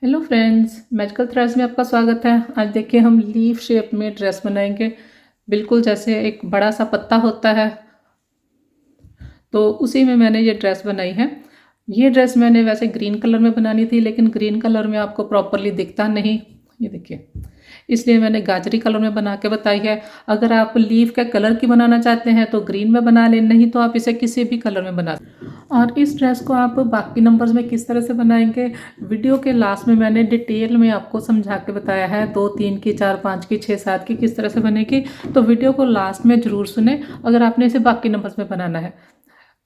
Hello friends, magical threads में आपका स्वागत है। आज देखिए हम लीफ शेप में ड्रेस बनाएंगे, बिल्कुल जैसे एक बड़ा सा पत्ता होता है। तो उसी में मैंने ये ड्रेस बनाई है। ये ड्रेस मैंने वैसे ग्रीन कलर में बनानी थी, लेकिन ग्रीन कलर में आपको प्रॉपरली दिखता नहीं, ये देखिए, इसलिए मैंने गाजरी कलर में बना के बताई है। अगर आप लीफ के कलर की बनाना चाहते हैं तो ग्रीन में बना लें, नहीं तो आप इसे किसी भी कलर में बना। और इस ड्रेस को आप बाकी नंबर्स में किस तरह से बनाएंगे, वीडियो के लास्ट में मैंने डिटेल में आपको समझा के बताया है। 2 3 की, 4 5 की, 6 7 की किस तरह से बनेगी। तो वीडियो को लास्ट में ज़रूर सुने अगर आपने इसे बाकी नंबर्स में बनाना है।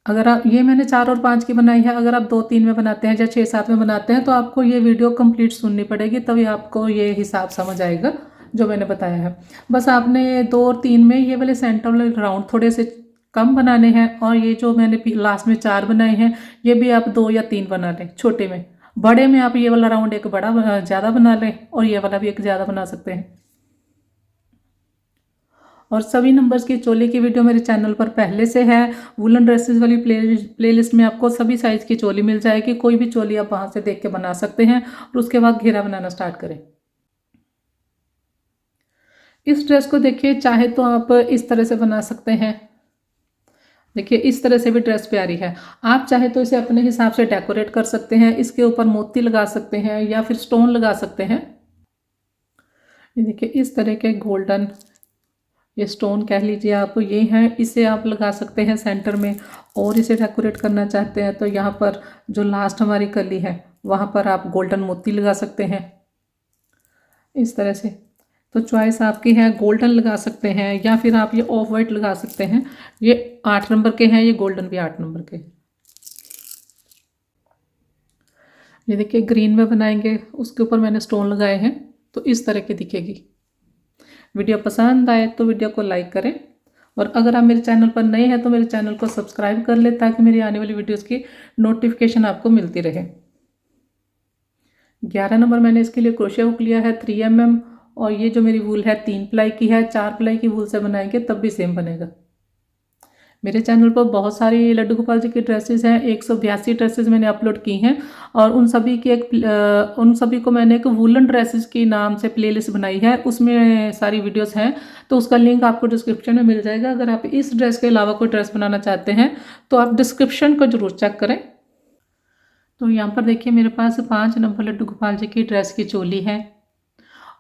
अगर आप ये मैंने 4 और 5 की बनाई है, अगर आप 2 3 में बनाते हैं या 6 7 में बनाते हैं तो आपको ये वीडियो कंप्लीट सुननी पड़ेगी, तभी आपको ये हिसाब समझ आएगा जो मैंने बताया है। बस आपने 2 और 3 में ये वाले सेंटर वाले राउंड थोड़े से कम बनाने हैं, और ये जो मैंने लास्ट में 4 बनाए हैं ये भी आप 2 या 3 बना लें छोटे में। बड़े में आप ये वाला राउंड एक बड़ा ज़्यादा बना लें, और ये वाला भी एक ज़्यादा बना सकते हैं। और सभी नंबर्स की चोली की वीडियो मेरे चैनल पर पहले से है। वुलन ड्रेसेस वाली प्लेलिस्ट में आपको सभी साइज़ की चोली मिल जाएगी। कोई भी चोली आप वहाँ से देख के बना सकते हैं, और उसके बाद घेरा बनाना स्टार्ट करें। इस ड्रेस को देखिए, चाहे तो आप इस तरह से बना सकते हैं। देखिए इस तरह से भी ड्रेस प्यारी है। आप चाहे तो इसे अपने हिसाब से डेकोरेट कर सकते हैं, इसके ऊपर मोती लगा सकते हैं या फिर स्टोन लगा सकते हैं। ये देखिए इस तरह के गोल्डन, ये स्टोन कह लीजिए आप, ये हैं, इसे आप लगा सकते हैं सेंटर में। और इसे डेकोरेट करना चाहते हैं तो यहाँ पर जो लास्ट हमारी कली है वहाँ पर आप गोल्डन मोती लगा सकते हैं इस तरह से। तो चॉइस आपकी है, गोल्डन लगा सकते हैं या फिर आप ये ऑफ वाइट लगा सकते हैं। ये 8 नंबर के हैं, ये गोल्डन भी 8 नंबर के हैं। ये देखिए ग्रीन में बनाएंगे, उसके ऊपर मैंने स्टोन लगाए हैं, तो इस तरह की दिखेगी। वीडियो पसंद आए तो वीडियो को लाइक करें, और अगर आप मेरे चैनल पर नए हैं तो मेरे चैनल को सब्सक्राइब कर लें, ताकि मेरी आने वाली वीडियोस की नोटिफिकेशन आपको मिलती रहे। 11 नंबर मैंने इसके लिए क्रोशिया हुक लिया है 3 mm, और ये जो मेरी वूल है 3 प्लाई की है। 4 प्लाई की वूल से बनाएंगे तब भी सेम बनेगा। मेरे चैनल पर बहुत सारी लड्डू गोपाल जी की ड्रेसेस हैं, 182 ड्रेसेस मैंने अपलोड की हैं, और उन सभी को मैंने एक वुलन ड्रेसेस की नाम से प्लेलिस्ट बनाई है, उसमें सारी वीडियोस हैं। तो उसका लिंक आपको डिस्क्रिप्शन में मिल जाएगा। अगर आप इस ड्रेस के अलावा कोई ड्रेस बनाना चाहते हैं तो आप डिस्क्रिप्शन को ज़रूर चेक करें। तो यहाँ पर देखिए मेरे पास 5 नंबर लड्डू गोपाल जी की ड्रेस की चोली है,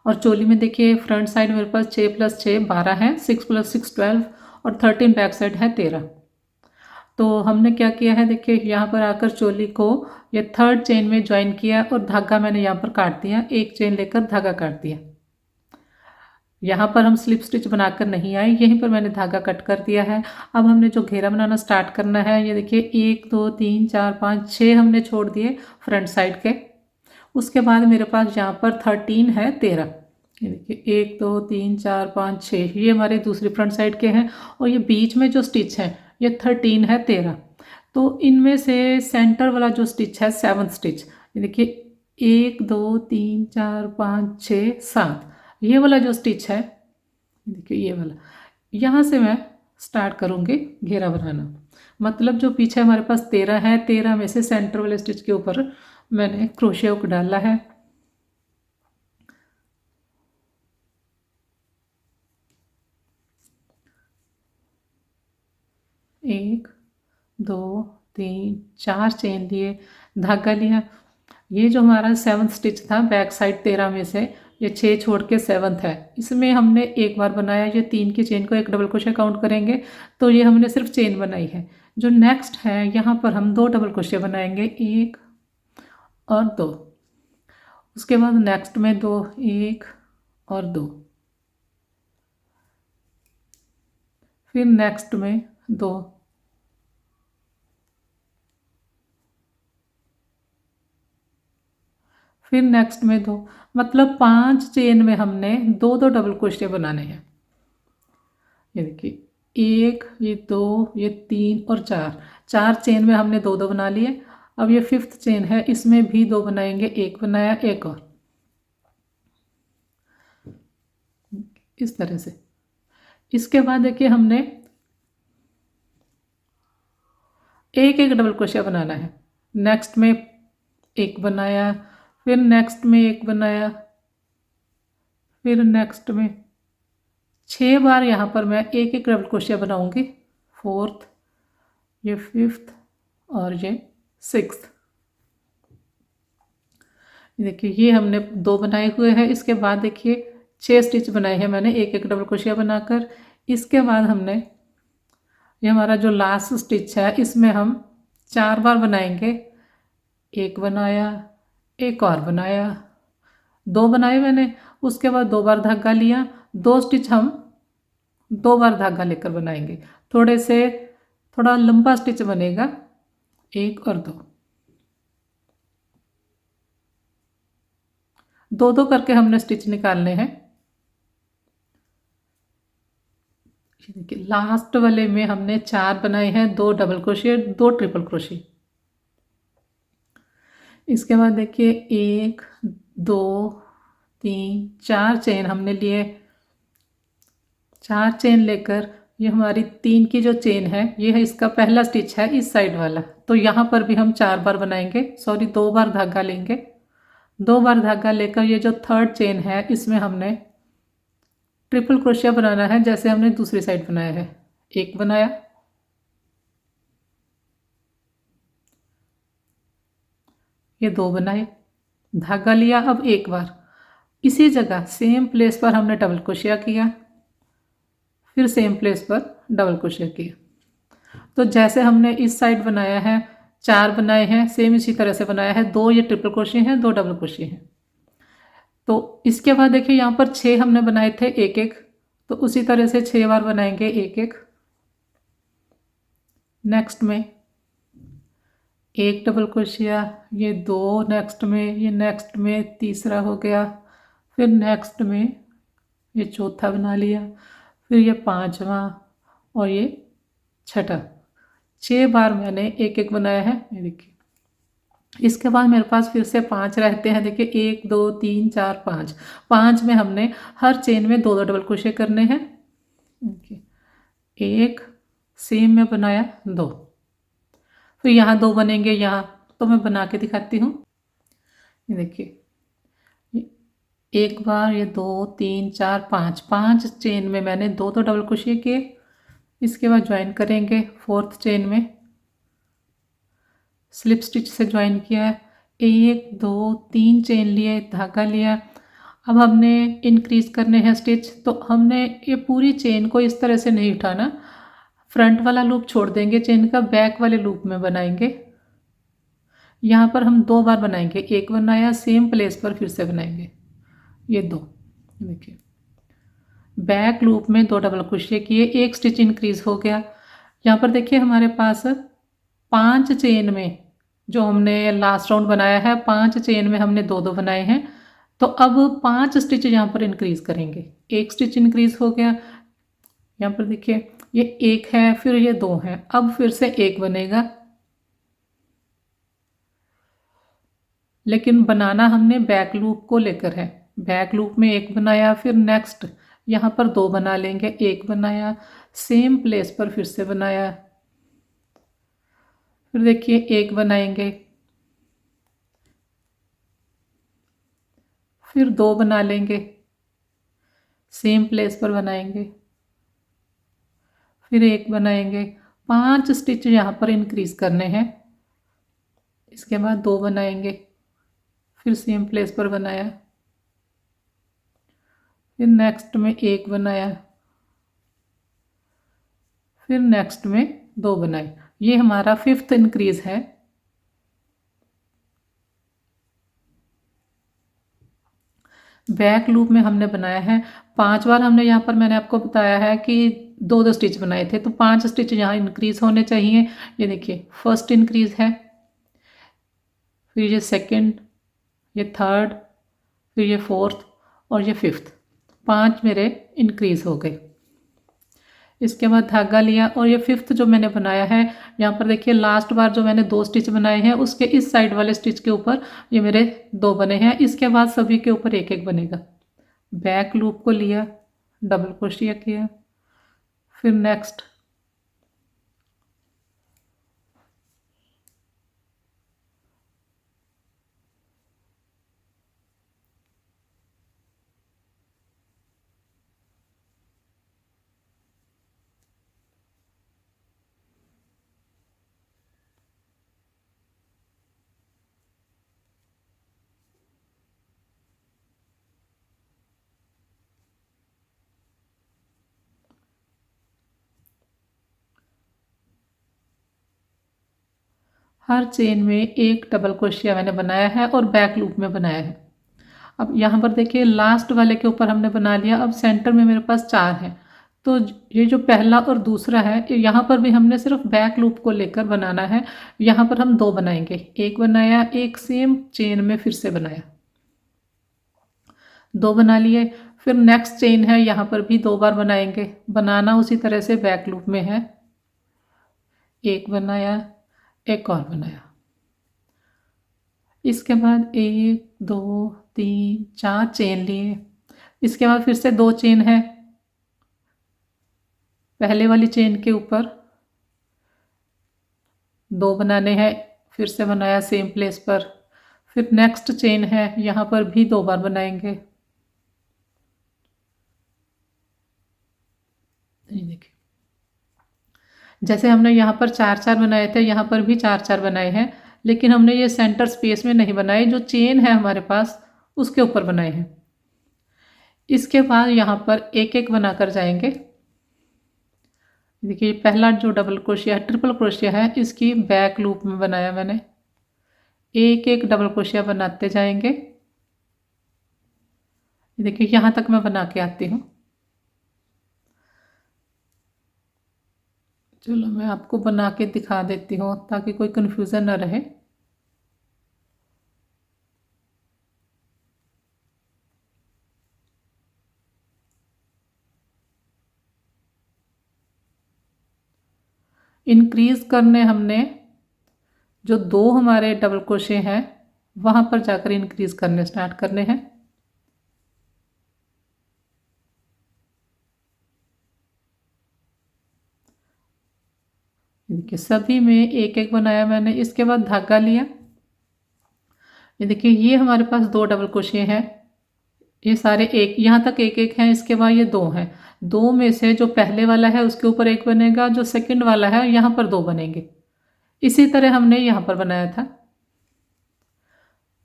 और चोली में देखिए फ्रंट साइड मेरे पास 6 + 6 12 है, 6 + 6 12, और 13 बैक साइड है 13। तो हमने क्या किया है, देखिए यहाँ पर आकर चोली को ये 3rd चेन में ज्वाइन किया, और धागा मैंने यहाँ पर काट दिया, एक चेन लेकर धागा काट दिया। यहाँ पर हम स्लिप स्टिच बनाकर नहीं आए, यहीं पर मैंने धागा कट कर दिया है। अब हमने जो घेरा बनाना स्टार्ट करना है, ये देखिए 1 2 3 4 5 6 हमने छोड़ दिए फ्रंट साइड के। उसके बाद मेरे पास यहाँ पर 13 है 13, ये देखिए 1 2 3 4 5 6, ये हमारे दूसरी फ्रंट साइड के हैं। और ये बीच में जो स्टिच है ये 13 है 13। तो इनमें से सेंटर वाला जो स्टिच है 7th स्टिच, ये देखिए 1 2 3 4 5 6 7, ये वाला जो स्टिच है, देखिए ये वाला, यहाँ से मैं स्टार्ट करूँगी घेरा बनाना। मतलब जो पीछे हमारे पास 13 है, 13 में से सेंटर वाले स्टिच के ऊपर मैंने क्रोशिया हुक डाला है। एक 2 3 4 चेन लिए, धागा लिया। ये जो हमारा 7th स्टिच था बैक साइड 13 में से, ये 6 छोड़ के 7th है, इसमें हमने एक बार बनाया। ये 3 की चेन को एक डबल क्रोशिया काउंट करेंगे, तो ये हमने सिर्फ चेन बनाई है। जो नेक्स्ट है यहाँ पर हम 2 डबल क्रोशिया बनाएंगे, 1 और 2। उसके बाद नेक्स्ट में 2, 1 और 2, फिर नेक्स्ट में 2, फिर नेक्स्ट में 2। मतलब 5 चेन में हमने 2 2 डबल क्रोशिया बनाने हैं। ये देखिए 1, ये 2, ये 3 और 4, 4 चेन में हमने 2 2 बना लिए। अब ये 5th चेन है, इसमें भी 2 बनाएंगे, एक बनाया, एक और, इस तरह से। इसके बाद देखिए हमने एक एक डबल क्रोशिया बनाना है। नेक्स्ट में एक बनाया, फिर नेक्स्ट में एक बनाया, फिर नेक्स्ट में 6 बार यहाँ पर मैं एक एक डबल क्रोशिया बनाऊंगी। फोर्थ, ये फिफ्थ और ये सिक्स्थ। देखिए ये हमने 2 बनाए हुए हैं। इसके बाद देखिए 6 स्टिच बनाए हैं मैंने एक एक डबल क्रोशिया बनाकर। इसके बाद हमने ये हमारा जो लास्ट स्टिच है इसमें हम 4 बार बनाएंगे। एक बनाया, एक और बनाया, 2 बनाए मैंने। उसके बाद 2 बार धागा लिया, 2 स्टिच हम 2 बार धागा लेकर बनाएंगे। थोड़ा लंबा स्टिच बनेगा, 1 और 2, 2 करके हमने स्टिच निकालने हैं। देखिए लास्ट वाले में हमने 4 बनाए हैं, 2 डबल क्रोशिया, 2 ट्रिपल क्रोशिया। इसके बाद देखिए 1 2 3 4 चेन हमने लिए। 4 चेन लेकर ये हमारी 3 की जो चेन है ये है इसका पहला स्टिच है इस साइड वाला। तो यहाँ पर भी हम 4 बार बनाएंगे, सॉरी 2 बार धागा लेंगे। 2 बार धागा लेकर ये जो थर्ड चेन है इसमें हमने ट्रिपल क्रोशिया बनाना है जैसे हमने दूसरी साइड बनाया है। एक बनाया, ये 2 बनाए, धागा लिया। अब एक बार इसी जगह सेम प्लेस पर हमने डबल क्रोशिया किया, फिर सेम प्लेस पर डबल क्रोशिया किया। तो जैसे हमने इस साइड बनाया है 4 बनाए हैं, सेम इसी तरह से बनाया है। 2 ये ट्रिपल क्रोशिया हैं, 2 डबल क्रोशिया हैं। तो इसके बाद देखिए यहाँ पर 6 हमने बनाए थे एक एक, तो उसी तरह से 6 बार बनाएंगे एक एक। नेक्स्ट में एक डबल क्रोशिया, ये 2 नेक्स्ट में, ये नेक्स्ट में तीसरा हो गया, फिर नेक्स्ट में ये चौथा बना लिया, फिर ये 5वां और ये छठा। 6 बार मैंने एक एक बनाया है, ये देखिए। इसके बाद मेरे पास फिर से 5 रहते हैं। देखिए 1 2 3 4 5, 5 में हमने हर चेन में 2 डबल क्रोशिया करने हैं। एक सेम में बनाया 2, फिर यहाँ 2 बनेंगे, यहाँ तो मैं बना के दिखाती हूँ। ये देखिए एक बार, ये 2 3 4 5, 5 चेन में मैंने 2 डबल क्रोशिया किए। इसके बाद ज्वाइन करेंगे फोर्थ चेन में, स्लिप स्टिच से ज्वाइन किया है। 1 2 3 चेन लिए, धागा लिया। अब हमने इंक्रीज करने हैं स्टिच, तो हमने ये पूरी चेन को इस तरह से नहीं उठाना, फ्रंट वाला लूप छोड़ देंगे चेन का, बैक वाले लूप में बनाएंगे। यहाँ पर हम 2 बार बनाएंगे, एक बनाया, सेम प्लेस पर फिर से बनाएंगे, ये 2। देखिए बैक लूप में 2 डबल क्रोशिया किए, एक स्टिच इंक्रीज हो गया। यहाँ पर देखिए हमारे पास 5 चेन में जो हमने लास्ट राउंड बनाया है, 5 चेन में हमने 2 2 बनाए हैं। तो अब 5 स्टिच यहाँ पर इंक्रीज करेंगे, एक स्टिच इंक्रीज हो गया। यहाँ पर देखिए ये 1 है, फिर ये 2 है, अब फिर से 1 बनेगा, लेकिन बनाना हमने बैक लूप को लेकर है। बैक लूप में 1 बनाया, फिर नेक्स्ट यहाँ पर 2 बना लेंगे, 1 बनाया, सेम प्लेस पर फिर से बनाया, फिर देखिए 1 बनाएंगे, फिर 2 बना लेंगे, सेम प्लेस पर बनाएंगे, फिर 1 बनाएंगे। 5 स्टिच यहाँ पर इंक्रीज करने हैं। इसके बाद 2 बनाएंगे, फिर सेम प्लेस पर बनाया, फिर नेक्स्ट में 1 बनाया, फिर नेक्स्ट में 2 बनाए। ये हमारा 5th इंक्रीज है। बैक लूप में हमने बनाया है 5 बार। हमने यहाँ पर मैंने आपको बताया है कि 2 2 स्टिच बनाए थे, तो 5 स्टिच यहाँ इंक्रीज होने चाहिए। ये देखिए फर्स्ट इंक्रीज है, फिर ये सेकंड, ये थर्ड, फिर ये फोर्थ और ये 5th। 5 मेरे इंक्रीज हो गए। इसके बाद धागा लिया और ये 5th जो मैंने बनाया है, यहाँ पर देखिए लास्ट बार जो मैंने 2 स्टिच बनाए हैं उसके इस साइड वाले स्टिच के ऊपर ये मेरे 2 बने हैं। इसके बाद सभी के ऊपर एक एक बनेगा। बैक लूप को लिया, डबल क्रोशिया किया, फिर नेक्स्ट, हर चेन में एक डबल क्रोशिया मैंने बनाया है और बैक लूप में बनाया है। अब यहाँ पर देखिए लास्ट वाले के ऊपर हमने बना लिया। अब सेंटर में मेरे पास 4 हैं, तो ये जो पहला और दूसरा है यहाँ पर भी हमने सिर्फ बैक लूप को लेकर बनाना है। यहाँ पर हम 2 बनाएंगे, एक बनाया, एक सेम चेन में फिर से बनाया, 2 बना लिए। फिर नेक्स्ट चेन है, यहाँ पर भी 2 बार बनाएंगे। बनाना उसी तरह से बैक लूप में है, एक बनाया, एक और बनाया। इसके बाद 1 2 3 4 चेन लिए। इसके बाद फिर से 2 चेन है, पहले वाली चेन के ऊपर 2 बनाने हैं, फिर से बनाया सेम प्लेस पर। फिर नेक्स्ट चेन है, यहाँ पर भी 2 बार बनाएंगे। ये देखिए, जैसे हमने यहाँ पर 4-4 बनाए थे, यहाँ पर भी 4-4 बनाए हैं, लेकिन हमने ये सेंटर स्पेस में नहीं बनाए, जो चेन है हमारे पास उसके ऊपर बनाए हैं। इसके बाद यहाँ पर एक एक बनाकर जाएंगे। देखिए पहला जो डबल क्रोशिया है, ट्रिपल क्रोशिया है, इसकी बैक लूप में बनाया मैंने। एक एक डबल क्रोशिया बनाते जाएंगे। देखिए यहाँ तक मैं बना के आती हूँ। चलो मैं आपको बना के दिखा देती हूँ ताकि कोई कंफ्यूजन ना रहे। इंक्रीज करने हमने जो 2 हमारे डबल क्रोशे हैं वहाँ पर जाकर इंक्रीज करने स्टार्ट करने हैं। देखिए सभी में एक एक बनाया मैंने। इसके बाद धागा लिया। ये देखिए ये हमारे पास 2 डबल क्रोशे हैं, ये सारे एक, यहाँ तक एक एक हैं। इसके बाद ये 2 हैं, 2 में से जो पहले वाला है उसके ऊपर एक बनेगा, जो सेकंड वाला है यहाँ पर 2 बनेंगे। इसी तरह हमने यहाँ पर बनाया था।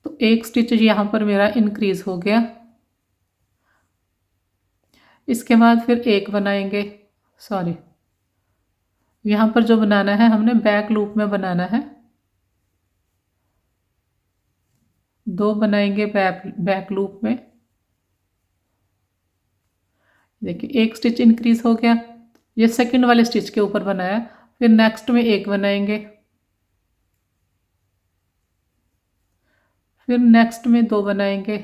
तो एक स्टिच यहाँ पर मेरा इंक्रीज हो गया। इसके बाद फिर एक बनाएंगे, सॉरी यहाँ पर जो बनाना है हमने बैक लूप में बनाना है। 2 बनाएंगे बैक लूप में। देखिए एक स्टिच इंक्रीज हो गया, ये सेकंड वाले स्टिच के ऊपर बनाया। फिर नेक्स्ट में एक बनाएंगे, फिर नेक्स्ट में 2 बनाएंगे,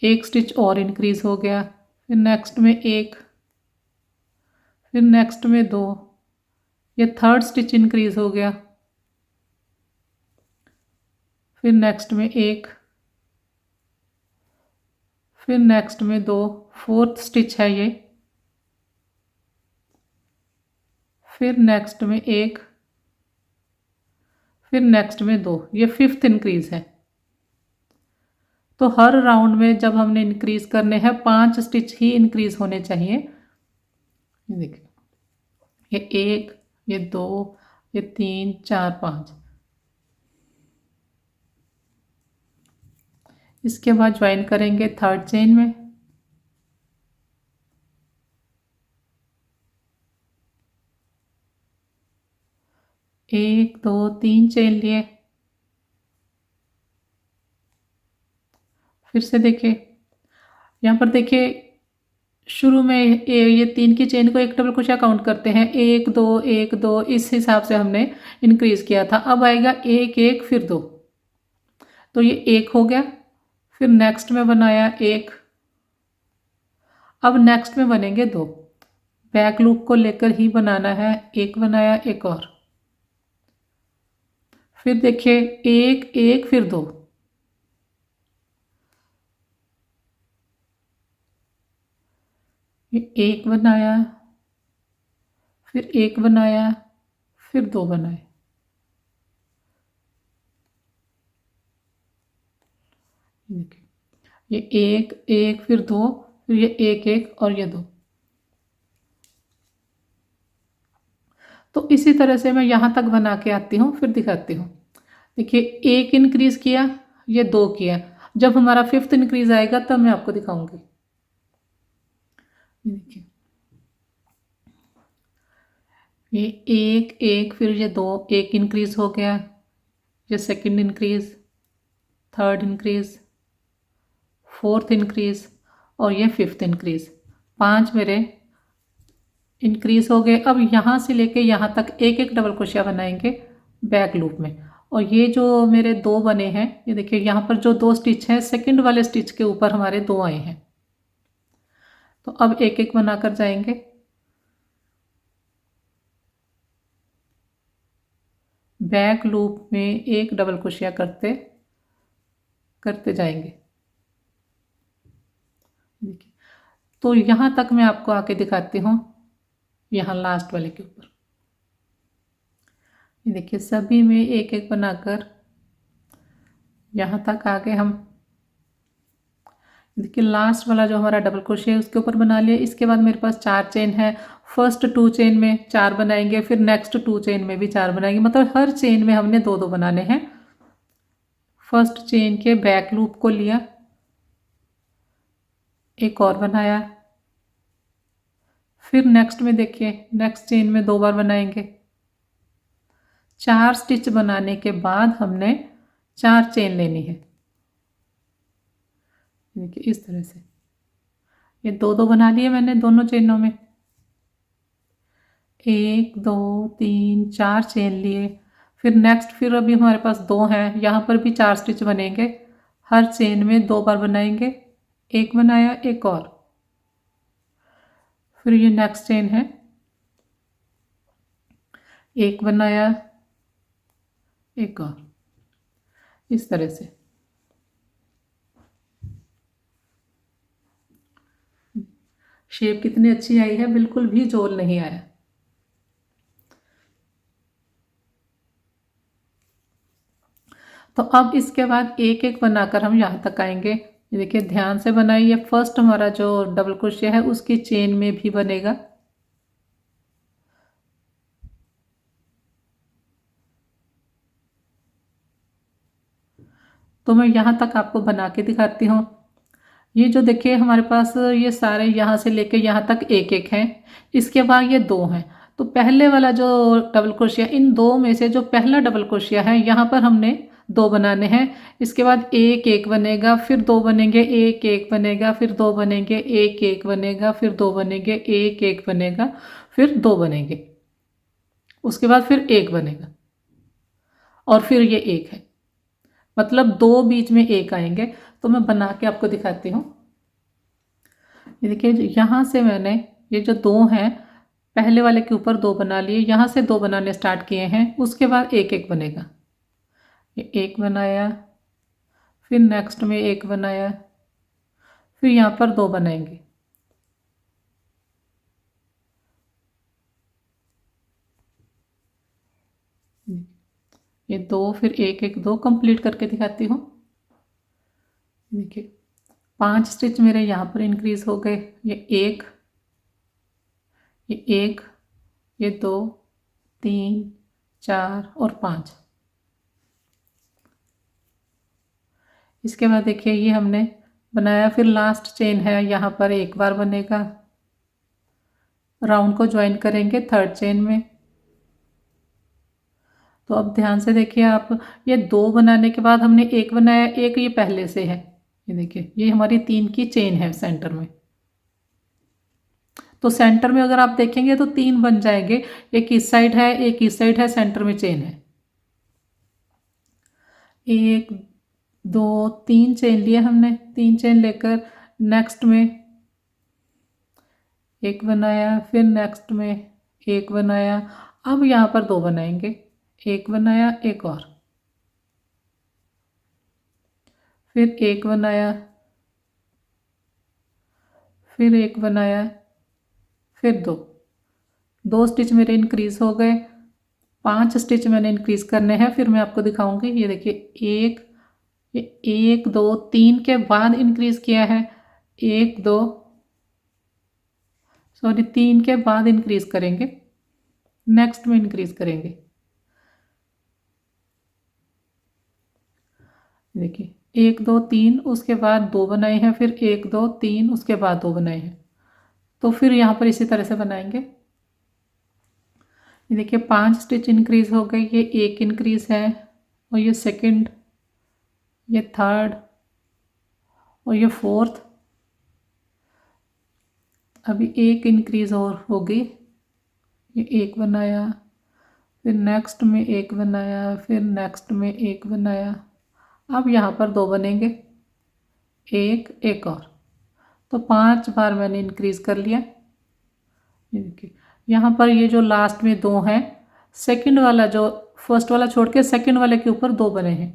एक स्टिच और इंक्रीज हो गया। फिर नेक्स्ट में एक, फिर नेक्स्ट में 2, ये थर्ड स्टिच इंक्रीज हो गया। फिर नेक्स्ट में एक, फिर नेक्स्ट में 2, फोर्थ स्टिच है ये। फिर नेक्स्ट में एक, फिर नेक्स्ट में 2, ये फिफ्थ इंक्रीज है। तो हर राउंड में जब हमने इंक्रीज करने हैं 5 स्टिच ही इंक्रीज होने चाहिए। ये देखिए, ये 1, ये 2, ये 3 4 5। इसके बाद ज्वाइन करेंगे थर्ड चेन में। एक 2 3 चेन लिए। फिर से देखिए, यहाँ पर देखिए शुरू में ये 3 की चेन को एक डबल क्रोशिया काउंट करते हैं, 1 2 1 2, इस हिसाब से हमने इंक्रीज किया था। अब आएगा 1 1 फिर 2, तो ये 1 हो गया। फिर नेक्स्ट में बनाया 1, अब नेक्स्ट में बनेंगे 2। बैक लूप को लेकर ही बनाना है, एक बनाया, एक और। फिर देखिए 1 1 फिर 2, ये 1 बनाया, फिर 1 बनाया, फिर 2 बनाए। देखिए ये 1 1 फिर 2, फिर ये 1 1 और ये 2। तो इसी तरह से मैं यहाँ तक बना के आती हूँ, फिर दिखाती हूँ। देखिए 1 इंक्रीज किया, ये 2 किया। जब हमारा फिफ्थ इंक्रीज आएगा तब मैं आपको दिखाऊंगी। देखिए ये एक एक, फिर ये दो, एक इंक्रीज हो गया, ये second increase, third increase, fourth increase और ये फिफ्थ इंक्रीज। 5 मेरे इंक्रीज हो गए। अब यहाँ से लेके यहाँ तक एक एक डबल क्रोशिया बनाएंगे बैक लूप में। और ये जो मेरे 2 बने हैं, ये देखिए यहाँ पर जो 2 स्टिच हैं, सेकंड वाले स्टिच के ऊपर हमारे 2 आए हैं। तो अब एक एक बनाकर जाएंगे। बैक लूप में एक डबल क्रोशिया करते करते जाएंगे। देखिए, तो यहाँ तक मैं आपको आके दिखाती हूँ, यहाँ लास्ट वाले के ऊपर। ये देखिए, सभी में एक एक बनाकर यहाँ तक आ गए हम। देखिए, लास्ट वाला जो हमारा डबल क्रोशिया है उसके ऊपर बना लिया। इसके बाद मेरे पास 4 चेन है। फर्स्ट 2 चेन में 4 बनाएंगे, फिर नेक्स्ट 2 चेन में भी 4 बनाएंगे, मतलब हर चेन में हमने 2 2 बनाने हैं। फर्स्ट चेन के बैक लूप को लिया, एक और बनाया, फिर नेक्स्ट में देखिए नेक्स्ट चेन में 2 बार बनाएंगे। 4 स्टिच बनाने के बाद हमने 4 चेन लेनी है। देखिए, इस तरह से ये 2 2 बना लिए मैंने दोनों चेनों में। 1 2 3 4 चेन लिए, फिर नेक्स्ट, फिर अभी हमारे पास 2 हैं, यहाँ पर भी 4 स्टिच बनेंगे। हर चेन में 2 बार बनाएंगे, एक बनाया, एक और, फिर ये नेक्स्ट चेन है, एक बनाया, एक और, इस तरह से। शेप कितनी अच्छी आई है, बिल्कुल भी झोल नहीं आया। तो अब इसके बाद एक एक बनाकर हम यहाँ तक आएंगे। ये देखिए, ध्यान से बनाइए। फर्स्ट हमारा जो डबल क्रोशिया है उसकी चेन में भी बनेगा। तो मैं यहाँ तक आपको बना के दिखाती हूँ। ये जो देखिए हमारे पास ये सारे यहाँ से लेके यहाँ तक एक एक हैं, इसके बाद ये 2 हैं। तो पहले वाला जो डबल क्रोशिया, इन 2 में से जो पहला डबल क्रोशिया है यहाँ पर हमने 2 बनाने हैं। इसके बाद एक एक बनेगा, फिर 2 बनेंगे, एक एक बनेगा, फिर 2 बनेंगे, एक एक बनेगा, फिर 2 बनेंगे, एक एक बनेगा, फिर 2 बनेंगे, उसके बाद फिर एक बनेगा और फिर ये एक है, मतलब 2 बीच में एक आएंगे। तो मैं बना के आपको दिखाती हूँ। ये देखिए, यहाँ से मैंने ये जो 2 हैं, पहले वाले के ऊपर 2 बना लिए, यहाँ से 2 बनाने स्टार्ट किए हैं, उसके बाद एक एक बनेगा। ये एक बनाया, फिर नेक्स्ट में एक बनाया, फिर यहाँ पर 2 बनाएंगे। ये 2, फिर एक एक, 2 कंप्लीट करके दिखाती हूँ। देखिए, 5 स्टिच मेरे यहाँ पर इंक्रीज हो गए। ये एक, ये एक, ये 2 3 4 और 5। इसके बाद देखिए, ये हमने बनाया, फिर लास्ट चेन है, यहाँ पर एक बार बनेगा, राउंड को ज्वाइन करेंगे थर्ड चेन में। तो अब ध्यान से देखिए आप, ये 2 बनाने के बाद हमने एक बनाया, एक ये पहले से है। ये देखिए, ये हमारी 3 की चेन है सेंटर में। तो सेंटर में अगर आप देखेंगे तो 3 बन जाएंगे, एक इस साइड है, एक इस साइड है, सेंटर में चेन है। 1 2 3 चेन लिए हमने, 3 चेन लेकर नेक्स्ट में एक बनाया, फिर नेक्स्ट में एक बनाया। अब यहाँ पर 2 बनाएंगे, एक बनाया, एक और, फिर एक बनाया, फिर एक बनाया, फिर 2 2 स्टिच मेरे इंक्रीज हो गए। 5 स्टिच मैंने इंक्रीज करने हैं, फिर मैं आपको दिखाऊंगी। ये देखिए, एक, ये 1 2 3 के बाद इंक्रीज किया है, 1 2 सॉरी 3 के बाद इंक्रीज करेंगे, नेक्स्ट में इंक्रीज करेंगे। देखिए, 1 2 3, उसके बाद 2 बनाए हैं, फिर 1 2 3, उसके बाद 2 बनाए हैं। तो फिर यहाँ पर इसी तरह से बनाएंगे। ये देखिए 5 स्टिच इंक्रीज हो गए, ये एक इंक्रीज है और ये सेकंड, ये थर्ड और ये फोर्थ। अभी एक इंक्रीज और होगी, ये एक बनाया, फिर नेक्स्ट में एक बनाया, फिर नेक्स्ट में एक बनाया। अब यहाँ पर 2 बनेंगे, एक और। तो 5 बार मैंने इंक्रीज कर लिया। ये देखिए यहाँ पर ये जो लास्ट में 2 हैं, सेकंड वाला जो फर्स्ट वाला छोड़ के सेकंड वाले के ऊपर 2 बने हैं।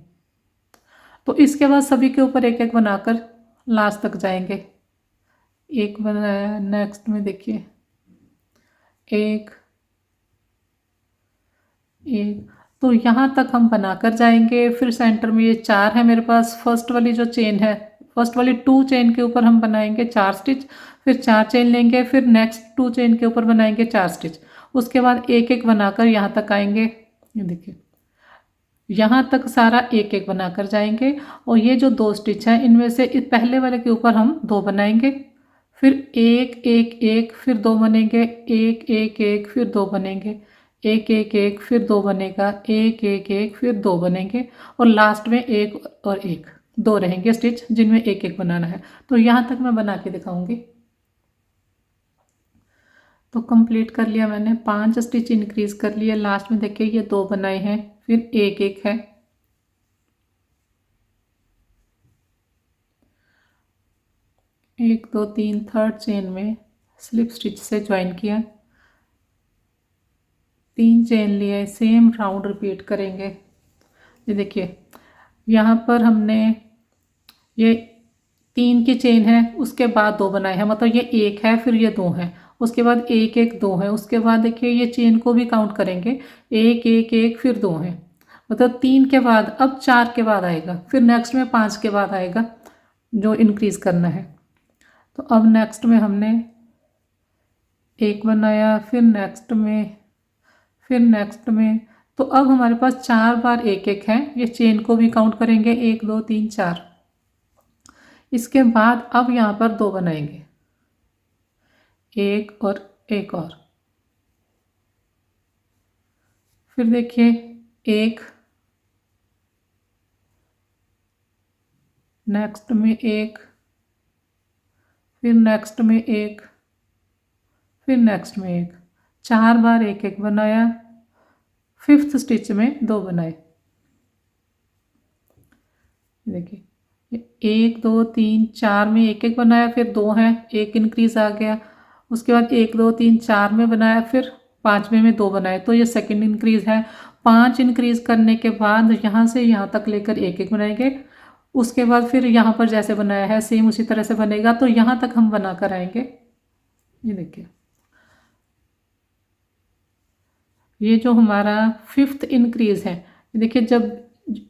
तो इसके बाद सभी के ऊपर एक एक बनाकर लास्ट तक जाएंगे। एक बनाया, नेक्स्ट में देखिए एक, तो यहाँ तक हम बनाकर जाएंगे। फिर सेंटर में ये 4 है मेरे पास। फर्स्ट वाली जो चेन है, फर्स्ट वाली 2 चेन के ऊपर हम बनाएंगे 4 स्टिच, फिर 4 चेन लेंगे, फिर नेक्स्ट 2 चेन के ऊपर बनाएंगे 4 स्टिच। उसके बाद एक एक बनाकर यहाँ तक आएंगे। ये देखिए यहाँ तक सारा एक एक बनाकर जाएंगे। और ये जो 2 स्टिच हैं इनमें से पहले वाले के ऊपर हम 2 बनाएंगे, फिर एक एक एक, फिर 2 बनेंगे, एक एक एक, फिर 2 बनेंगे, एक एक एक, फिर 2 बनेगा, एक एक एक, फिर 2 बनेंगे और लास्ट में एक और एक, 2 रहेंगे स्टिच जिनमें एक एक बनाना है। तो यहाँ तक मैं बना के दिखाऊंगी। तो कंप्लीट कर लिया मैंने, 5 स्टिच इंक्रीज कर लिए। लास्ट में देखिए ये 2 बनाए हैं, फिर एक एक है, एक 2 3, थर्ड चेन में स्लिप स्टिच से ज्वाइन किया, 3 चेन लिए, सेम राउंड रिपीट करेंगे। ये देखिए यहाँ पर हमने ये 3 की चेन है, उसके बाद 2 बनाए हैं, मतलब ये एक है, फिर ये 2 है, उसके बाद एक एक 2 है, उसके बाद देखिए ये चेन को भी काउंट करेंगे, एक एक एक, फिर 2 है, मतलब 3 के बाद अब 4 के बाद आएगा, फिर नेक्स्ट में 5 के बाद आएगा जो इंक्रीज करना है। तो अब नेक्स्ट में हमने एक बनाया, फिर नेक्स्ट में, फिर नेक्स्ट में। तो अब हमारे पास 4 बार एक एक है, ये चेन को भी काउंट करेंगे, 1 2 3 4। इसके बाद अब यहाँ पर 2 बनाएंगे, एक और एक और, फिर देखिए एक, नेक्स्ट में एक, फिर नेक्स्ट में एक, फिर नेक्स्ट में एक, 4 बार एक एक बनाया, 5th स्टिच में 2 बनाए। देखिए 1 2 3 4 में एक एक बनाया, फिर 2 है, एक इंक्रीज आ गया, उसके बाद 1 2 3 4 में बनाया, फिर 5वें में 2 बनाए, तो ये सेकंड इंक्रीज है। 5 इंक्रीज करने के बाद यहाँ से यहाँ तक लेकर एक एक बनाएंगे, उसके बाद फिर यहाँ पर जैसे बनाया है सेम उसी तरह से बनेगा। तो यहाँ तक हम बना कर आएंगे। ये देखिए ये जो हमारा 5th इंक्रीज है, देखिए जब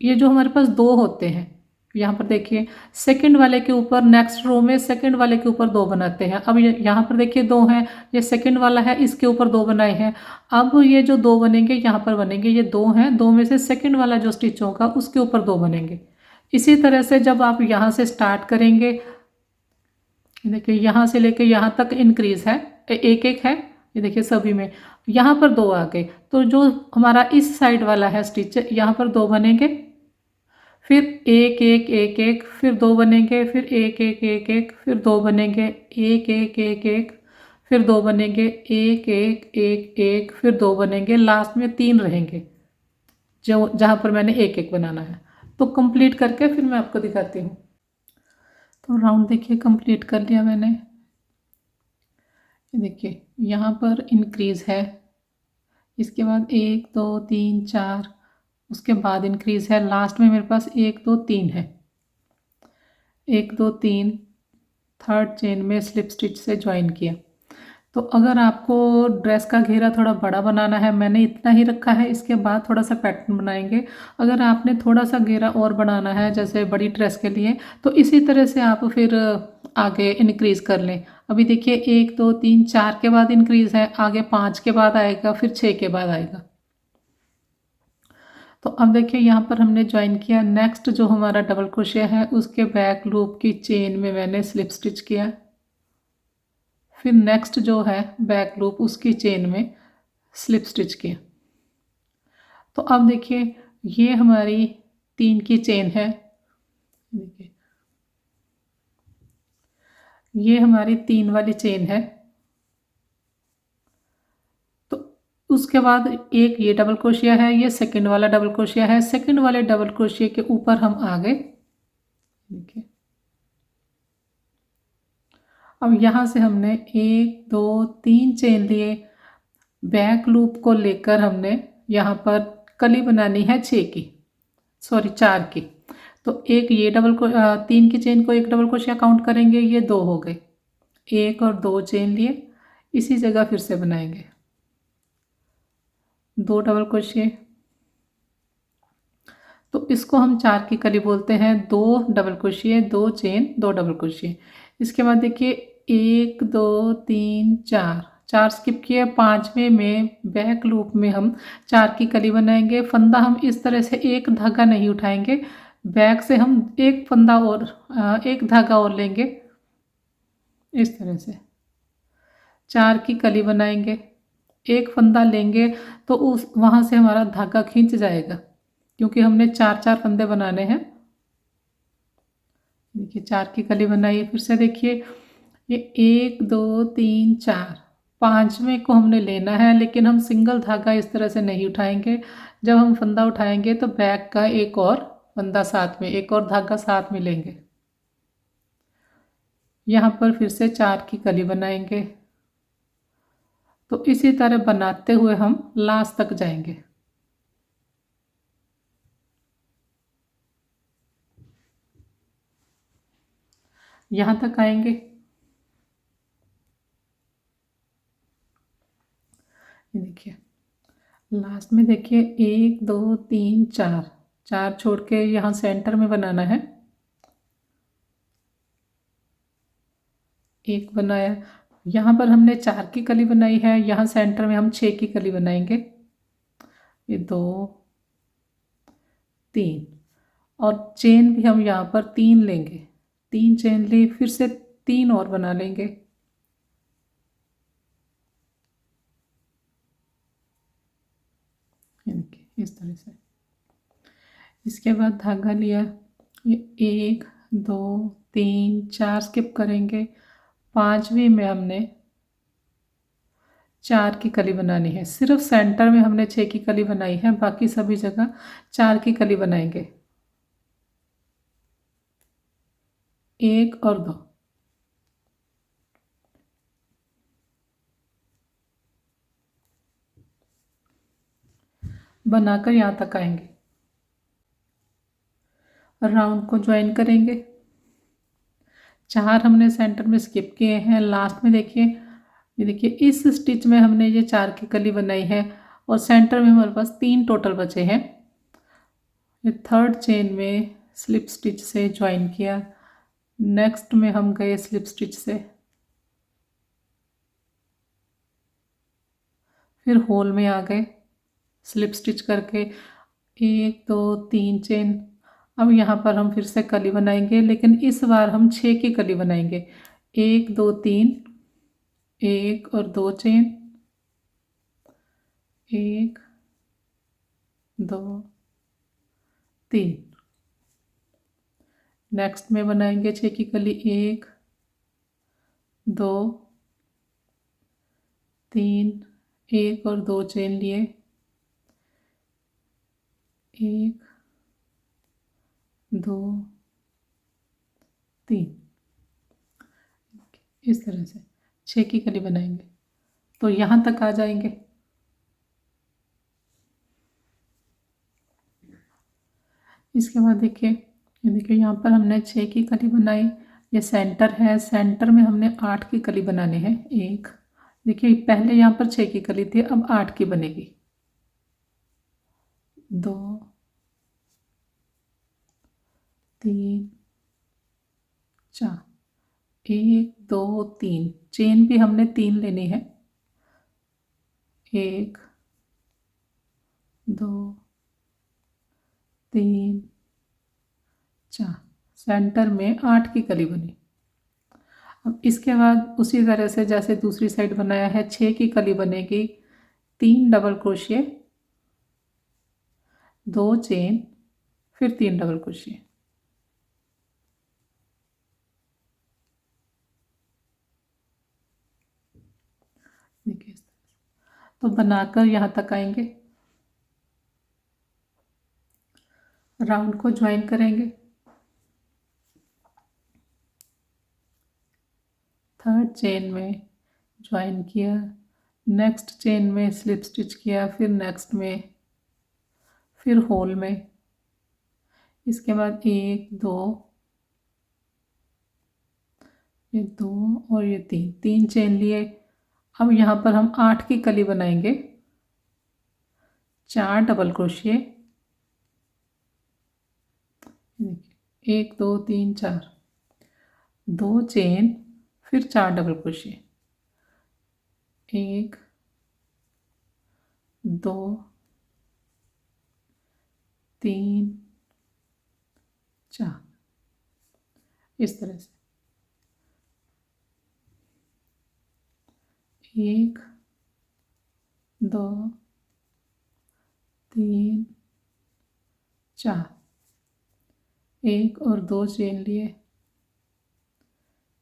ये जो हमारे पास 2 होते हैं, यहाँ पर देखिए सेकंड वाले के ऊपर नेक्स्ट रो में सेकंड वाले के ऊपर 2 बनाते हैं। अब यहाँ पर देखिए 2 हैं, ये सेकंड वाला है, इसके ऊपर 2 बनाए हैं। अब ये जो 2 बनेंगे यहाँ पर बनेंगे, ये 2 हैं, 2 में से सेकंड वाला जो स्टिच होगा उसके ऊपर 2 बनेंगे। इसी तरह से जब आप यहाँ से स्टार्ट करेंगे, देखिए यहाँ से लेके यहाँ तक इंक्रीज है, एक एक है, ये देखिए सभी में यहाँ पर 2 आ गए। तो जो हमारा इस साइड वाला है स्टिच, यहाँ पर 2 बनेंगे, फिर एक एक एक एक, फिर 2 बनेंगे, फिर एक एक एक एक, फिर 2 बनेंगे, एक एक एक एक, फिर 2 बनेंगे, एक एक एक एक, फिर 2 बनेंगे, लास्ट में 3 रहेंगे जो जहाँ पर मैंने एक एक बनाना है। तो कंप्लीट करके फिर मैं आपको दिखाती हूँ। तो राउंड देखिए कंप्लीट कर लिया मैंने। देखिए यहाँ पर इंक्रीज है, इसके बाद 1 2 3 4, उसके बाद इंक्रीज है, लास्ट में मेरे पास 1 2 3 है, 1 2 3, थर्ड चेन में स्लिप स्टिच से ज्वाइन किया। तो अगर आपको ड्रेस का घेरा थोड़ा बड़ा बनाना है, मैंने इतना ही रखा है, इसके बाद थोड़ा सा पैटर्न बनाएंगे। अगर आपने थोड़ा सा घेरा और बढ़ाना है जैसे बड़ी ड्रेस के लिए, तो इसी तरह से आप फिर आगे इंक्रीज़ कर लें। अभी देखिए 1 2 3 4 के बाद इंक्रीज़ है, आगे 5 के बाद आएगा, फिर 6 के बाद आएगा। तो अब देखिए यहाँ पर हमने ज्वाइन किया। नेक्स्ट जो हमारा डबल क्रोशिया है उसके बैक लूप की चेन में मैंने स्लिप स्टिच किया, फिर नेक्स्ट जो है बैक लूप उसकी चेन में स्लिप स्टिच किया। तो अब देखिए ये हमारी 3 की चेन है, देखिए ये हमारी 3 वाली चेन है। तो उसके बाद एक ये डबल क्रोशिया है, ये सेकंड वाला डबल क्रोशिया है। सेकंड वाले डबल क्रोशिया के ऊपर हम आ गए, देखिए अब यहाँ से हमने 1 2 3 चेन लिए, बैक लूप को लेकर हमने यहाँ पर कली बनानी है 4 की। तो एक ये 3 की चेन को एक डबल क्रोशिया काउंट करेंगे, ये 2 हो गए। 1 और 2 चेन लिए, इसी जगह फिर से बनाएंगे 2 डबल क्रोशिया। तो इसको हम 4 की कली बोलते हैं। 2 double crochet, 2 chain, 2 double crochet. इसके बाद देखिए 1 2 3 4 स्किप किए। 5वें में बैक लूप में हम 4 की कली बनाएंगे। फंदा हम इस तरह से एक धागा नहीं उठाएंगे, बैक से हम एक फंदा और एक धागा और लेंगे, इस तरह से 4 की कली बनाएंगे। एक फंदा लेंगे तो उस वहाँ से हमारा धागा खींच जाएगा, क्योंकि हमने 4 फंदे बनाने हैं। देखिए 4 की कली बनाई। फिर से देखिए ये 1 2 3 4, 5वें को हमने लेना है, लेकिन हम सिंगल धागा इस तरह से नहीं उठाएंगे। जब हम फंदा उठाएंगे तो बैक का एक और फंदा साथ में, एक और धागा साथ में लेंगे। यहाँ पर फिर से 4 की कली बनाएंगे। तो इसी तरह बनाते हुए हम लास्ट तक जाएंगे। यहाँ तक आएंगे, ये देखिए लास्ट में देखिए 1 2 3 4 छोड़ के यहाँ सेंटर में बनाना है। एक बनाया, यहाँ पर हमने 4 की कली बनाई है, यहाँ सेंटर में हम 6 की कली बनाएंगे। ये 2 3 और चेन भी हम यहाँ पर 3 लेंगे, 3 चेन ली, फिर से 3 और बना लेंगे। इस तरह से। इसके बाद धागा लिया, ये 1 2 3 4 स्किप करेंगे। 5वीं में हमने 4 की कली बनानी है। सिर्फ सेंटर में हमने 6 की कली बनाई है, बाकी सभी जगह 4 की कली बनाएंगे। 1 और 2, बनाकर यहाँ तक आएंगे। राउंड को ज्वाइन करेंगे। 4 हमने सेंटर में स्किप किए हैं। लास्ट में देखिए, ये देखिए इस स्टिच में हमने ये 4 की कली बनाई है और सेंटर में हमारे पास 3 टोटल बचे हैं। ये 3rd चेन में स्लिप स्टिच से ज्वाइन किया। नेक्स्ट में हम गए स्लिप स्टिच से, फिर होल में आ गए स्लिप स्टिच करके 1 2 3 चेन। अब यहाँ पर हम फिर से कली बनाएंगे, लेकिन इस बार हम 6 की कली बनाएंगे। 1 2 3, 1 और 2 चेन, 1 2 3। नेक्स्ट में बनाएंगे 6 की कली, 1 2 3, 1 और 2 चेन लिए, 1 2 3, इस तरह से 6 की कली बनाएंगे। तो यहाँ तक आ जाएंगे। इसके बाद देखिए, ये देखिए यहाँ पर हमने 6 की कली बनाई। ये सेंटर है, सेंटर में हमने 8 की कली बनानी है। 1, देखिए पहले यहाँ पर 6 की कली थी, अब 8 की बनेगी। 2 3 4, 1 2 3 चेन भी हमने 3 लेनी है। 1 2 3 4, सेंटर में 8 की कली बनी। अब इसके बाद उसी तरह से जैसे दूसरी साइड बनाया है, 6 की कली बनेगी। 3 डबल क्रोशिए, 2 चेन, फिर 3 डबल क्रोशिए। देखिए इस तरह से। तो बनाकर यहाँ तक आएंगे, राउंड को ज्वाइन करेंगे, थर्ड चेन में ज्वाइन किया, नेक्स्ट चेन में स्लिप स्टिच किया, फिर नेक्स्ट में, फिर होल में, इसके बाद 1 2, ये 2 और ये 3 चेन लिए। अब यहाँ पर हम 8 की कली बनाएंगे, 4 डबल क्रोशिए, 1 2 3 4, 2 चेन, फिर 4 डबल क्रोशिए, 1 2 3 4, इस तरह से 1 2 3 4, 1 और 2 चेन लिए,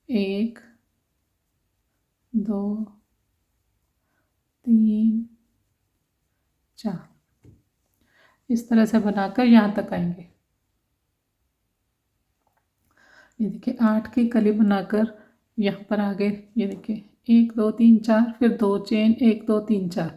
1 2 3 4, इस तरह से बनाकर यहाँ तक आएंगे। ये देखिए 8 की कली बनाकर यहाँ पर आ गए। ये देखिए 1 2 3 4, फिर 2 चेन, 1 2 3 4,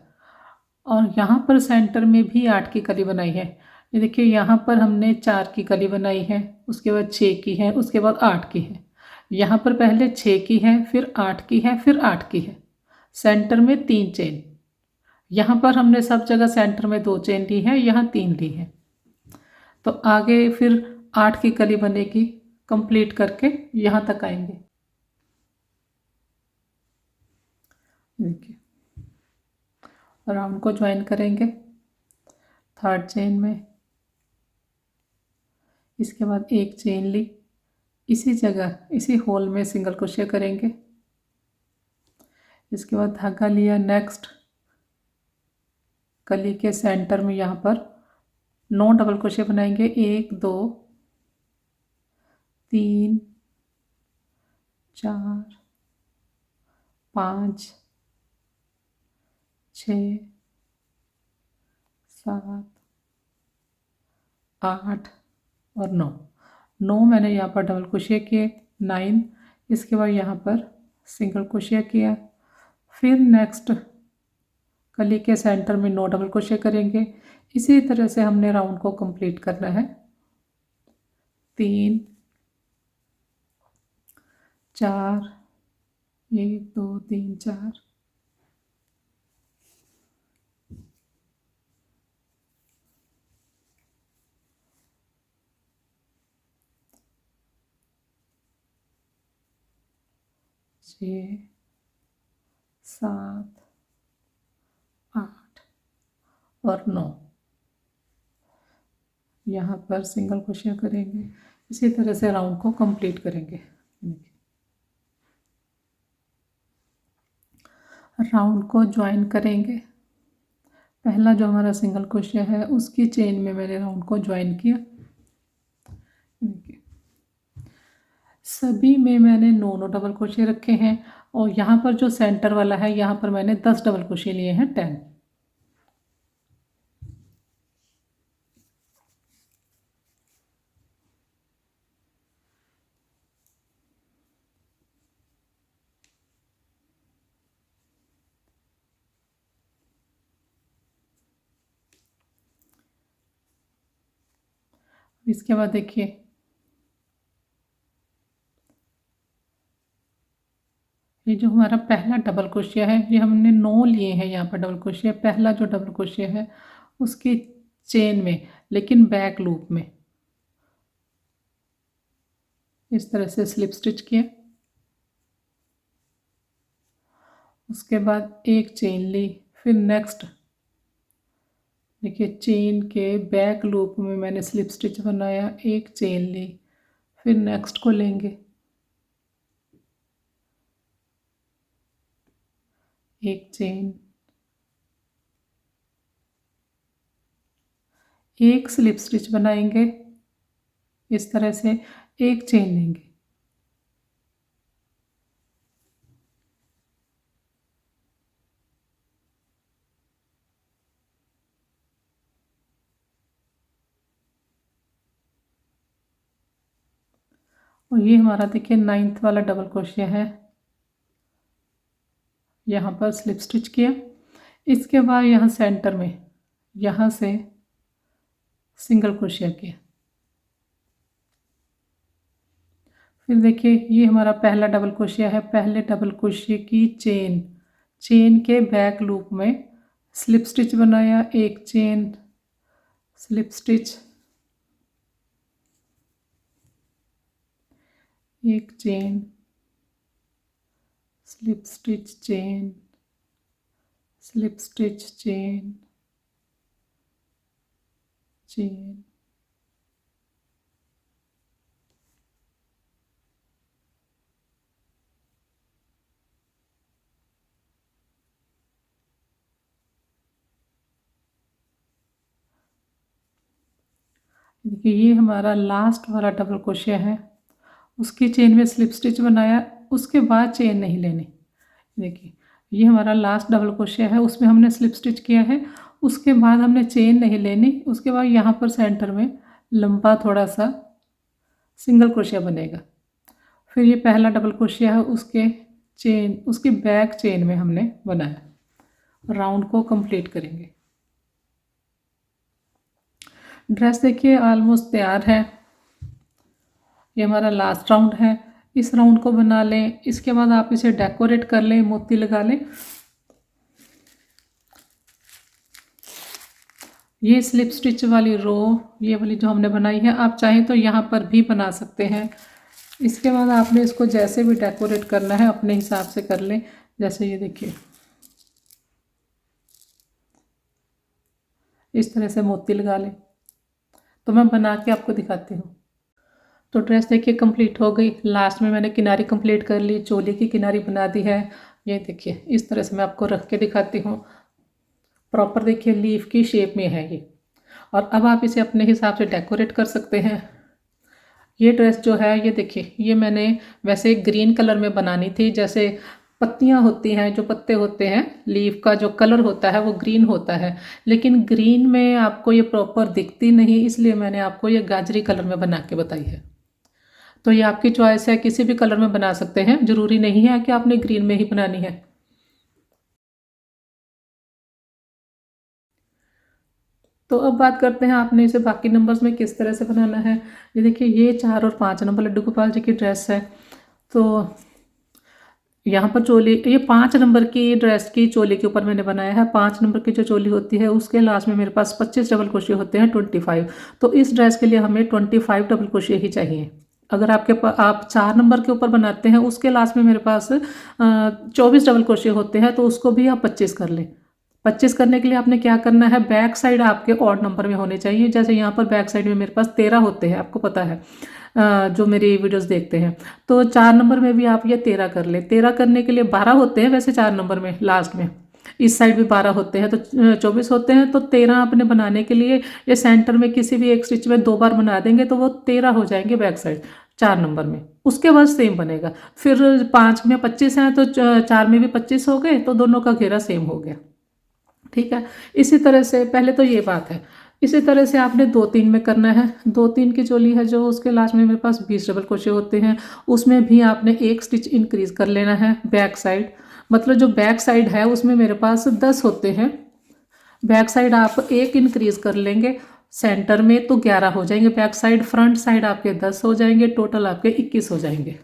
और यहाँ पर सेंटर में भी 8 की कली बनाई है। ये देखिए यहाँ पर हमने 4 की कली बनाई है, उसके बाद 6 की है, उसके बाद 8 की है। यहाँ पर पहले 6 की है, फिर 8 की है, फिर 8 की है, सेंटर में 3 चेन। यहाँ पर हमने सब जगह सेंटर में 2 चेन ली है, यहाँ 3 ली है। तो आगे फिर 8 की कली बनेगी, कंप्लीट करके यहाँ तक आएंगे। देखिए राउंड को ज्वाइन करेंगे थर्ड चेन में, इसके बाद 1 चेन ली, इसी जगह इसी होल में सिंगल क्रोशिया करेंगे, इसके बाद धागा लिया, नेक्स्ट कली के सेंटर में यहाँ पर 9 डबल क्रोशिया बनाएंगे, 1 2 3 4 5 6 7 8 और 9 मैंने यहाँ पर डबल क्रोशिया किए, 9, इसके बाद यहाँ पर सिंगल क्रोशिया किया, फिर नेक्स्ट कली के सेंटर में 9 डबल क्रोशिया करेंगे। इसी तरह से हमने राउंड को कंप्लीट करना है। 3 4, 1 2 3 4, छः 7 8 और 9, यहाँ पर सिंगल क्रोशिया करेंगे। इसी तरह से राउंड को कंप्लीट करेंगे। राउंड को ज्वाइन करेंगे, पहला जो हमारा सिंगल क्रोशिया है उसकी चेन में मैंने राउंड को ज्वाइन किया। सभी में मैंने 9 डबल क्रोशिया रखे हैं, और यहाँ पर जो सेंटर वाला है यहाँ पर मैंने 10 डबल क्रोशिया लिए हैं, 10। इसके बाद देखिए ये जो हमारा पहला डबल क्रोशिया है, ये हमने 9 लिए हैं यहाँ पर डबल क्रोशिया, पहला जो डबल क्रोशिया है उसकी चेन में, लेकिन बैक लूप में इस तरह से स्लिप स्टिच किया, उसके बाद 1 चेन ली, फिर नेक्स्ट देखिए चेन के बैक लूप में मैंने स्लिप स्टिच बनाया, 1 चेन ली, फिर नेक्स्ट को लेंगे, 1 चेन, एक स्लिप स्टिच बनाएंगे, इस तरह से एक चेन लेंगे, और ये हमारा देखिए 9th वाला डबल क्रोशिया है। यहाँ पर स्लिप स्टिच किया, इसके बाद यहाँ सेंटर में यहाँ से सिंगल क्रोशिया किया। फिर देखिए ये हमारा पहला डबल क्रोशिया है, पहले डबल क्रोशिया की चेन के बैक लूप में स्लिप स्टिच बनाया, एक चेन, स्लिप स्टिच, एक chain, slip stitch, chain, slip stitch, chain, chain, देखिए ये हमारा लास्ट वाला डबल क्रोशिया है, उसकी चेन में स्लिप स्टिच बनाया, उसके बाद चेन नहीं लेनी। देखिए ये हमारा लास्ट डबल क्रोशिया है, उसमें हमने स्लिप स्टिच किया है, उसके बाद हमने चेन नहीं लेनी, उसके बाद यहाँ पर सेंटर में लंबा थोड़ा सा सिंगल क्रोशिया बनेगा। फिर ये पहला डबल क्रोशिया है, उसकी बैक चेन में हमने बनाया, राउंड को कंप्लीट करेंगे। ड्रेस देखिए ऑलमोस्ट तैयार है, ये हमारा लास्ट राउंड है, इस राउंड को बना लें, इसके बाद आप इसे डेकोरेट कर लें, मोती लगा लें। ये स्लिप स्टिच वाली रो, ये वाली जो हमने बनाई है, आप चाहें तो यहाँ पर भी बना सकते हैं। इसके बाद आपने इसको जैसे भी डेकोरेट करना है अपने हिसाब से कर लें, जैसे ये देखिए इस तरह से मोती लगा लें। तो मैं बना के आपको दिखाती हूँ। तो ड्रेस देखिए कंप्लीट हो गई, लास्ट में मैंने किनारी कंप्लीट कर ली, चोली की किनारी बना दी है। ये देखिए इस तरह से मैं आपको रख के दिखाती हूँ, प्रॉपर देखिए लीफ की शेप में है ये। और अब आप इसे अपने हिसाब से डेकोरेट कर सकते हैं। ये ड्रेस जो है ये देखिए, ये मैंने वैसे ग्रीन कलर में बनानी थी, जैसे पत्तियां होती हैं, जो पत्ते होते हैं, लीफ का जो कलर होता है वो ग्रीन होता है, लेकिन ग्रीन में आपको ये प्रॉपर दिखती नहीं, इसलिए मैंने आपको ये गाजरी कलर में बना के बताई है। तो ये आपकी चॉइस है, किसी भी कलर में बना सकते हैं, ज़रूरी नहीं है कि आपने ग्रीन में ही बनानी है। तो अब बात करते हैं आपने इसे बाकी नंबर्स में किस तरह से बनाना है। ये देखिए ये 4 और 5 नंबर लड्डू गोपाल जी की ड्रेस है। तो यहाँ पर चोली, ये 5 नंबर की ड्रेस की चोली के ऊपर मैंने बनाया है। 5 नंबर की जो चोली होती है उसके लास्ट में मेरे पास 25 डबल क्रोशिया होते हैं, 25। तो इस ड्रेस के लिए हमें 25 डबल क्रोशिया ही चाहिए। अगर आप 4 नंबर के ऊपर बनाते हैं, उसके लास्ट में मेरे पास 24 डबल क्रोशिया होते हैं, तो उसको भी आप 25 कर लें। 25 करने के लिए आपने क्या करना है, बैक साइड आपके ऑड नंबर में होने चाहिए। जैसे यहाँ पर बैक साइड में मेरे पास 13 होते हैं, आपको पता है जो मेरी वीडियोस देखते हैं। तो 4 नंबर में भी आप ये 13 कर ले। 13 करने के लिए 12 होते हैं वैसे 4 नंबर में, लास्ट में इस साइड भी 12 होते हैं, तो 24 होते हैं। तो 13 आपने बनाने के लिए ये सेंटर में किसी भी एक स्टिच में 2 बार बना देंगे तो वो 13 हो जाएंगे बैक साइड 4 नंबर में। उसके बाद सेम बनेगा। फिर 5 में 25 हैं तो 4 में भी 25 हो गए, तो दोनों का घेरा सेम हो गया। ठीक है, इसी तरह से पहले तो ये बात है। इसी तरह से आपने 2-3 में करना है। 2-3 की चोली है जो, उसके लास्ट में मेरे पास 20 डबल क्रोशिया होते हैं, उसमें भी आपने एक स्टिच इंक्रीज कर लेना है बैक साइड। मतलब जो बैक साइड है उसमें मेरे पास 10 होते हैं, बैक साइड आप एक इंक्रीज कर लेंगे सेंटर में तो 11 हो जाएंगे बैक साइड। फ्रंट साइड आपके 10 हो जाएंगे, टोटल आपके 21 हो जाएंगे।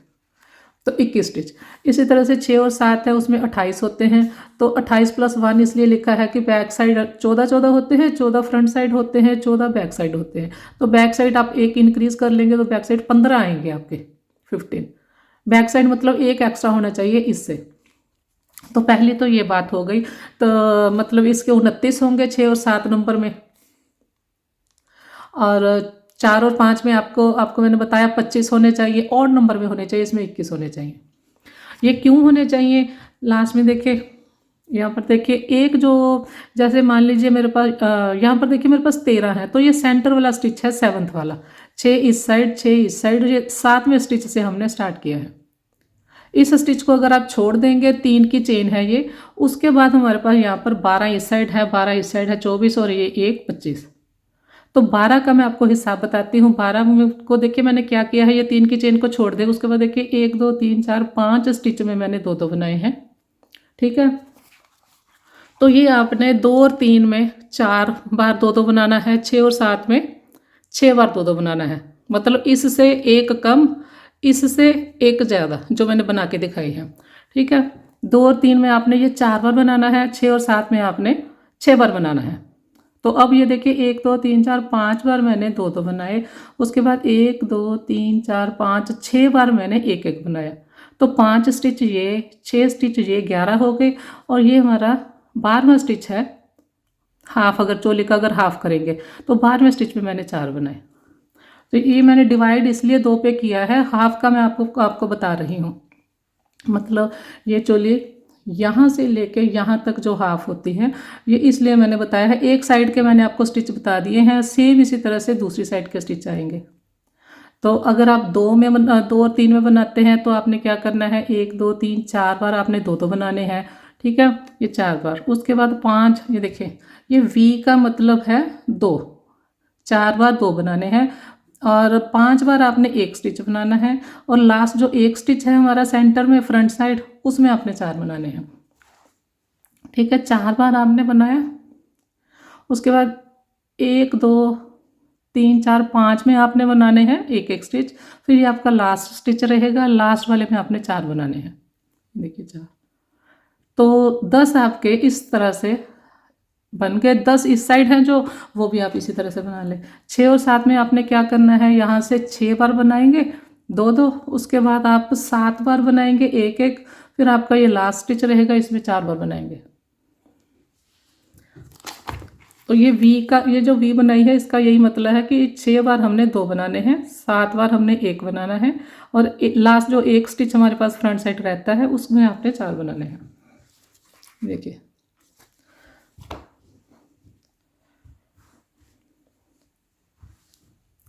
तो 21 स्टिच। इसी तरह से 6 और 7 है, उसमें 28 होते हैं। तो 28 + 1 इसलिए लिखा है कि बैक साइड 14 होते हैं, 14 फ्रंट साइड होते हैं, 14 बैक साइड होते हैं। तो बैक साइड आप एक इंक्रीज कर लेंगे तो बैक साइड 15 आएंगे आपके, 15 बैक साइड, मतलब एक एक्स्ट्रा होना चाहिए इससे। तो पहले तो ये बात हो गई। तो मतलब इसके 29 होंगे 6 और 7 नंबर में, और 4 और 5 में आपको मैंने बताया 25 होने चाहिए, और नंबर में होने चाहिए, इसमें 21 होने चाहिए। ये क्यों होने चाहिए, लास्ट में देखिए यहाँ पर देखिए एक जो, जैसे मान लीजिए मेरे पास यहाँ पर देखिए मेरे पास 13 है, तो ये सेंटर वाला स्टिच है 7th वाला, 6 इस साइड 6 इस साइड, ये 7वें स्टिच से हमने स्टार्ट किया है। इस स्टिच को अगर आप छोड़ देंगे, 3 की चेन है ये, उसके बाद हमारे पास यहाँ पर 12 इस साइड है, 12 इस साइड है, 24 और ये 1 25। तो 12 का मैं आपको हिसाब बताती हूँ। 12 में को देखिए मैंने क्या किया है, ये 3 की चेन को छोड़ दे, उसके बाद देखिए 1 2 3 4 5 स्टिच में मैंने 2 2 बनाए हैं। ठीक है, तो ये आपने 2 और 3 में 4 बार 2 2 बनाना है, 6 और 7 में 6 बार 2 2 बनाना है। मतलब इससे एक कम, इससे एक ज़्यादा जो मैंने बना के दिखाई है। ठीक है, 2 और 3 में आपने ये 4 बार बनाना है, 6 और 7 में आपने 6 बार बनाना है। तो अब ये देखिए 1 2 3 4 5 बार मैंने 2 2 बनाए, उसके बाद 1 2 3 4 5 6 बार मैंने एक एक बनाया। तो 5 स्टिच ये, 6 स्टिच ये, 11 हो गए। और ये हमारा 12वां स्टिच है, हाफ, अगर चोली का अगर हाफ करेंगे तो 12वें स्टिच में मैंने 4 बनाए। तो ये मैंने डिवाइड इसलिए 2 पे किया है, हाफ का मैं आपको आपको बता रही हूँ। मतलब ये चोली यहाँ से लेके यहाँ तक जो हाफ होती है, ये इसलिए मैंने बताया है। एक साइड के मैंने आपको स्टिच बता दिए हैं, सेम इसी तरह से दूसरी साइड के स्टिच आएंगे। तो अगर आप 2 और 3 में बनाते हैं तो आपने क्या करना है, 1 2 3 4 बार आपने 2 2 बनाने हैं। ठीक है, ये 4 बार, उसके बाद 5, ये देखिए ये वी का मतलब है 2, 4 बार 2 बनाने हैं, और 5 बार आपने एक स्टिच बनाना है, और लास्ट जो एक स्टिच है हमारा सेंटर में फ्रंट साइड, उसमें आपने 4 बनाने हैं। ठीक है, 4 बार आपने बनाया, उसके बाद 1 2 3 4 5 में आपने बनाने हैं एक एक स्टिच, फिर ये आपका लास्ट स्टिच रहेगा, लास्ट वाले में आपने 4 बनाने हैं। देखिए 4, तो 10 आपके इस तरह से बन गए। 10 इस साइड हैं जो, वो भी आप इसी तरह से बना लें। 6 और 7 में आपने क्या करना है, यहाँ से 6 बार बनाएंगे 2 2, उसके बाद आप 7 बार बनाएंगे एक एक, फिर आपका ये लास्ट स्टिच रहेगा, इसमें 4 बार बनाएंगे। तो ये वी का, ये जो वी बनाई है इसका यही मतलब है कि 6 बार हमने 2 बनाने हैं, 7 बार हमने एक बनाना है, और लास्ट जो एक स्टिच हमारे पास फ्रंट साइड रहता है उसमें आपने 4 बनाने हैं। देखिए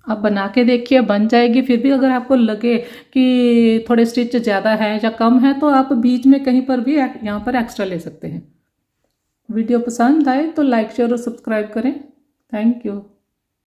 आप बना के देखिए, बन जाएगी। फिर भी अगर आपको लगे कि थोड़े स्टिच ज़्यादा है या कम है, तो आप बीच में कहीं पर भी यहाँ पर एक्स्ट्रा ले सकते हैं। वीडियो पसंद आए तो लाइक शेयर और सब्सक्राइब करें। Thank you.